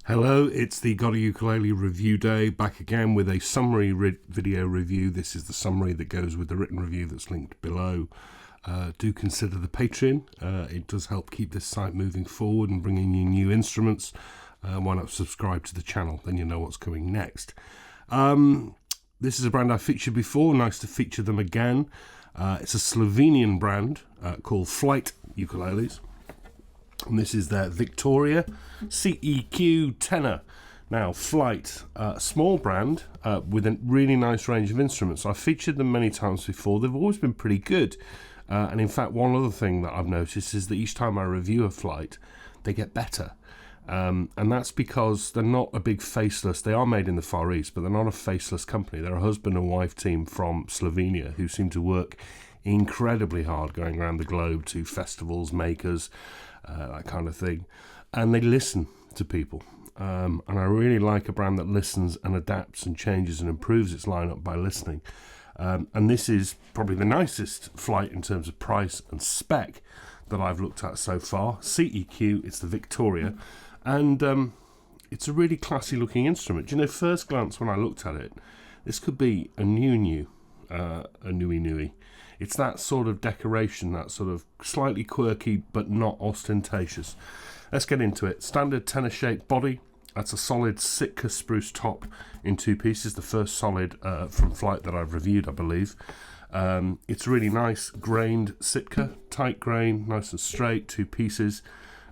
Hello, it's the GotAUkulele review day, back again with a summary video review. This is the summary that goes with the written review that's linked below. Do consider the Patreon. It does help keep this site moving forward and bringing you new instruments. Why not subscribe to the channel, then you know what's coming next. This is a brand I've featured before, nice to feature them again. It's a Slovenian brand called Flight Ukuleles. And this is their Victoria CEQ Tenor. Now, Flight, small brand with a really nice range of instruments. I've featured them many times before. They've always been pretty good. And in fact, one other thing that I've noticed is that each time I review a Flight, they get better. And that's because they're not a big faceless. They are made in the Far East, but they're not a faceless company. They're a husband and wife team from Slovenia who seem to work incredibly hard going around the globe to festivals, makers, that kind of thing, and they listen to people, and I really like a brand that listens and adapts and changes and improves its lineup by listening, and this is probably the nicest Flight in terms of price and spec that I've looked at so far. CEQ, it's the Victoria, and it's a really classy looking instrument. You know, first glance when I looked at it, this could be a nui. It's that sort of decoration, that sort of slightly quirky but not ostentatious. Let's get into it. Standard tenor shaped body. That's a solid Sitka spruce top in two pieces. The first solid from Flight that I've reviewed, I believe. It's really nice grained Sitka, tight grain, nice and straight, two pieces.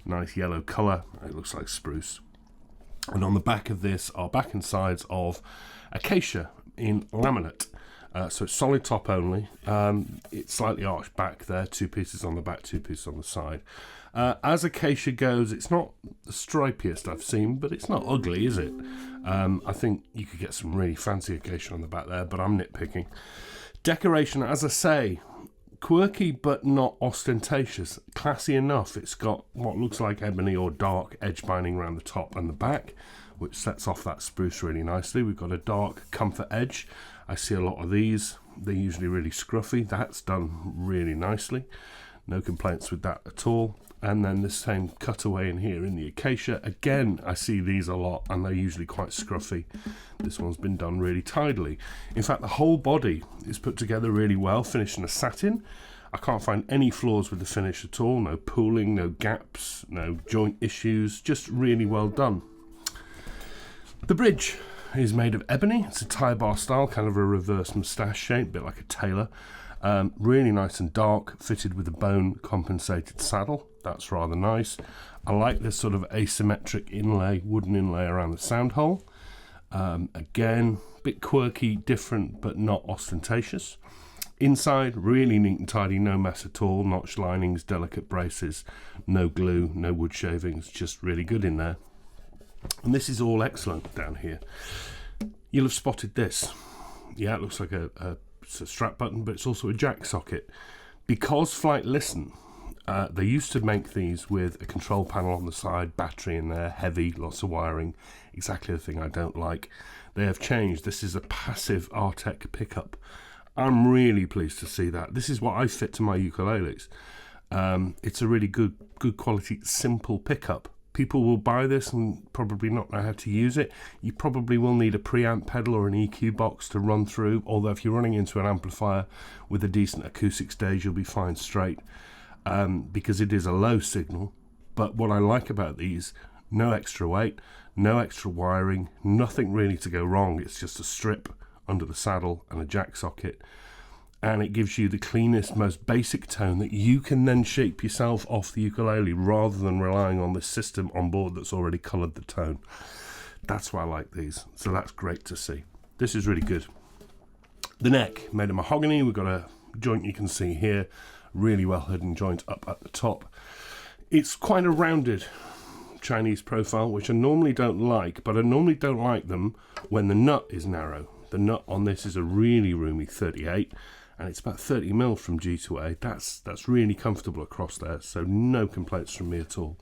Nice yellow colour. It looks like spruce. And on the back of this are back and sides of acacia in laminate. So it's solid top only. It's slightly arched back there, two pieces on the back, two pieces on the side. As acacia goes, it's not the stripiest I've seen, but it's not ugly, is it? I think you could get some really fancy acacia on the back there, but I'm nitpicking. Decoration, as I say, quirky but not ostentatious. Classy enough. It's got what looks like ebony or dark edge binding around the top and the back, which sets off that spruce really nicely. We've got a dark comfort edge. I see a lot of these. They're usually really scruffy. That's done really nicely. No complaints with that at all. And then the same cutaway in here in the acacia. Again, I see these a lot, and they're usually quite scruffy. This one's been done really tidily. In fact, the whole body is put together really well, finished in a satin. I can't find any flaws with the finish at all. No pooling, no gaps, no joint issues. Just really well done. The bridge is made of ebony. It's a tie bar style, kind of a reverse moustache shape, a bit like a tailor. Really nice and dark, fitted with a bone compensated saddle. That's rather nice. I like this sort of asymmetric inlay, wooden inlay around the sound hole. Again, a bit quirky, different, but not ostentatious. Inside, really neat and tidy, no mess at all. Notch linings, delicate braces, no glue, no wood shavings, just really good in there. And this is all excellent down here. You'll have spotted this. Yeah, it looks like it's a strap button, but it's also a jack socket. Because Flight listen, they used to make these with a control panel on the side, battery in there, heavy, lots of wiring, exactly the thing I don't like. They have changed. This is a passive Artec pickup. I'm really pleased to see that. This is what I fit to my ukuleles. It's a really good quality, simple pickup. People will buy this and probably not know how to use it. You probably will need a preamp pedal or an EQ box to run through, although if you're running into an amplifier with a decent acoustic stage, you'll be fine straight, because it is a low signal. But what I like about these, no extra weight, no extra wiring, nothing really to go wrong. It's just a strip under the saddle and a jack socket. And it gives you the cleanest, most basic tone that you can then shape yourself off the ukulele rather than relying on this system on board that's already coloured the tone. That's why I like these. So that's great to see. This is really good. The neck, made of mahogany. We've got a joint you can see here. Really well hidden joint up at the top. It's quite a rounded Chinese profile, which I normally don't like, but I normally don't like them when the nut is narrow. The nut on this is a really roomy 38. And it's about 30 mil from G to A. That's really comfortable across there, so no complaints from me at all.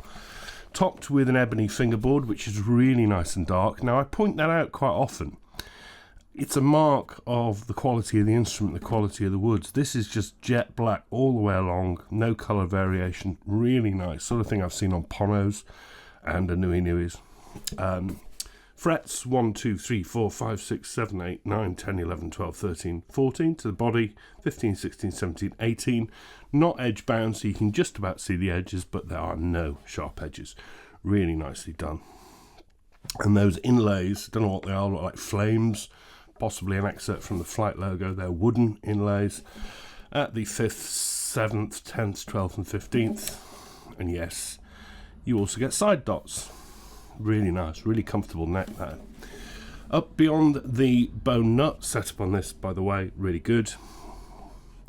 Topped with an ebony fingerboard, which is really nice and dark. Now, I point that out quite often. It's a mark of the quality of the instrument, the quality of the woods. This is just jet black all the way along, no colour variation, really nice. Sort of thing I've seen on Ponos and the Nui Nuis. Frets 1, 2, 3, 4, 5, 6, 7, 8, 9, 10, 11, 12, 13, 14 to the body, 15, 16, 17, 18. Not edge bound, so you can just about see the edges, but there are no sharp edges. Really nicely done. And those inlays, don't know what they are, look like flames, possibly an excerpt from the Flight logo. They're wooden inlays at the 5th, 7th, 10th, 12th and 15th. And yes, you also get side dots. Really nice, really comfortable neck there. Up beyond the bone nut setup on this, by the way, really good.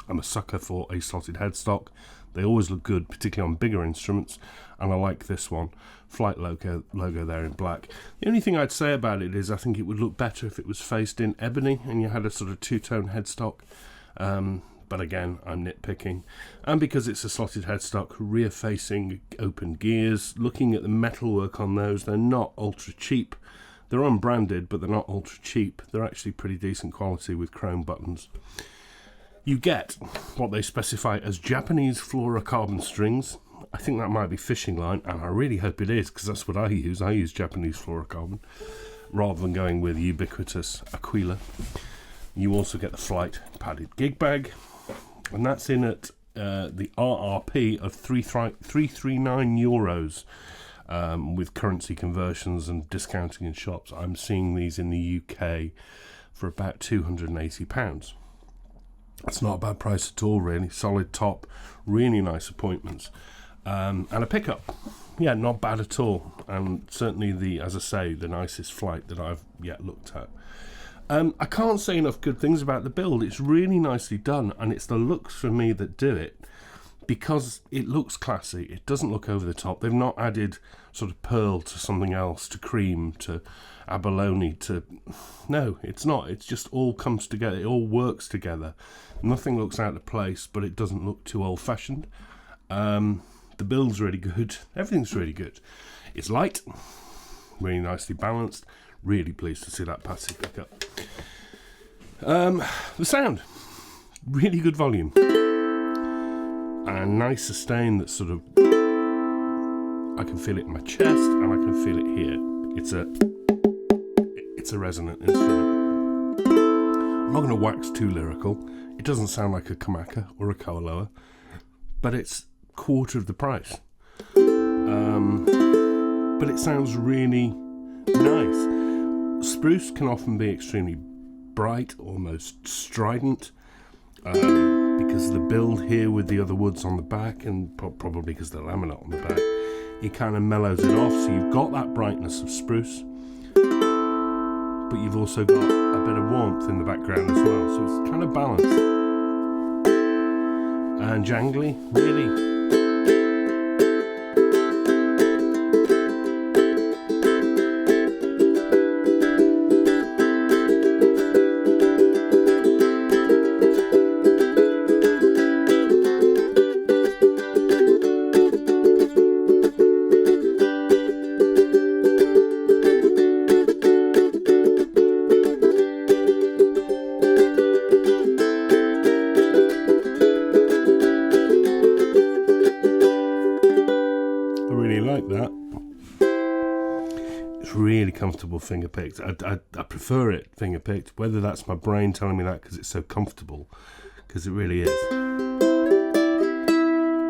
I'm a sucker for a slotted headstock. They always look good, particularly on bigger instruments, and I like this one. Flight logo there in black. The only thing I'd say about it is I think it would look better if it was faced in ebony and you had a sort of two-tone headstock. But again, I'm nitpicking. And because it's a slotted headstock, rear-facing open gears, looking at the metalwork on those, they're not ultra cheap. They're unbranded, but they're not ultra cheap. They're actually pretty decent quality with chrome buttons. You get what they specify as Japanese fluorocarbon strings. I think that might be fishing line, and I really hope it is, because that's what I use. I use Japanese fluorocarbon, rather than going with ubiquitous Ukulele. You also get the Flight padded gig bag, and that's in at the RRP of €339 with currency conversions and discounting in shops. I'm seeing these in the UK for about £280. That's not a bad price at all, really. Solid top, really nice appointments, and a pickup. Yeah, not bad at all, and certainly as I say, the nicest Flight that I've yet looked at. I can't say enough good things about the build. It's really nicely done, and it's the looks for me that do it, because it looks classy. It doesn't look over the top. They've not added sort of pearl to something else, to cream, to abalone, to... No, it's not. It just all comes together. It all works together. Nothing looks out of place, but it doesn't look too old-fashioned. The build's really good. Everything's really good. It's light, really nicely balanced. Really pleased to see that passive pickup. The sound, really good volume, and nice sustain that sort of, I can feel it in my chest and I can feel it here. It's a resonant instrument. I'm not going to wax too lyrical. It doesn't sound like a Kamaka or a Koaloa, but it's quarter of the price. But it sounds really nice. Spruce can often be extremely bright, almost strident, because of the build here with the other woods on the back, and probably because the laminate on the back, it kind of mellows it off, so you've got that brightness of spruce, but you've also got a bit of warmth in the background as well, so it's kind of balanced. And jangly, really. Comfortable finger picked. I prefer it finger picked, whether that's my brain telling me that because it's so comfortable, because it really is,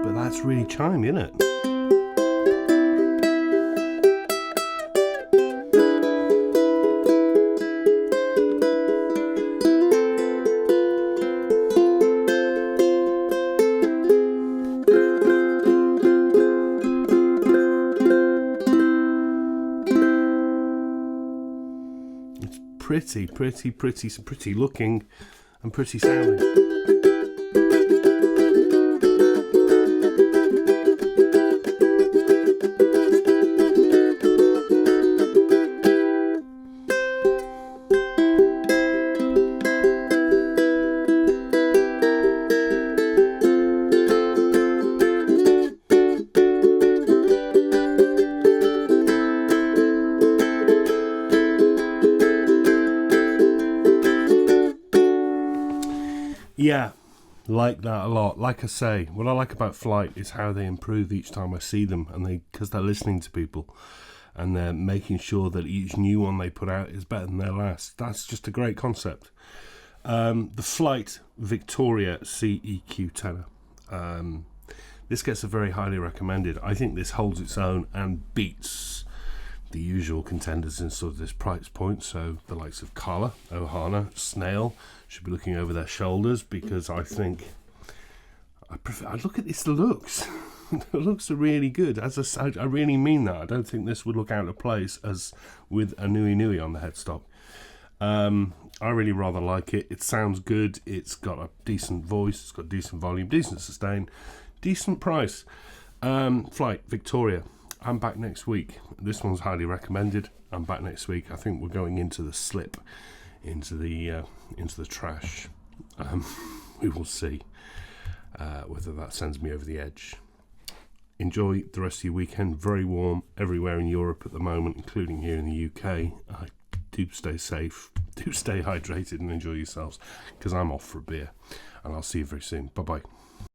but that's really chime, isn't it? Pretty looking and pretty sounding. Yeah, like that a lot. Like I say, what I like about Flight is how they improve each time I see them, and because they're listening to people. and they're making sure that each new one they put out is better than their last. That's just a great concept. The Flight Victoria CEQ tenor. This gets a very highly recommended. I think this holds its own and beats the usual contenders in sort of this price point. So the likes of Carla, Ohana, Snail should be looking over their shoulders, because I think I look at this looks. The looks are really good. As I said, I really mean that. I don't think this would look out of place as with a Nui Nui on the headstock. I really rather like it. It sounds good. It's got a decent voice. It's got decent volume, decent sustain, decent price. Flight Victoria. I'm back next week. This one's highly recommended. I'm back next week. I think we're going into the slip, into the trash. We will see whether that sends me over the edge. Enjoy the rest of your weekend. Very warm everywhere in Europe at the moment, including here in the UK. Do stay safe, do stay hydrated, and enjoy yourselves, because I'm off for a beer, and I'll see you very soon. Bye bye.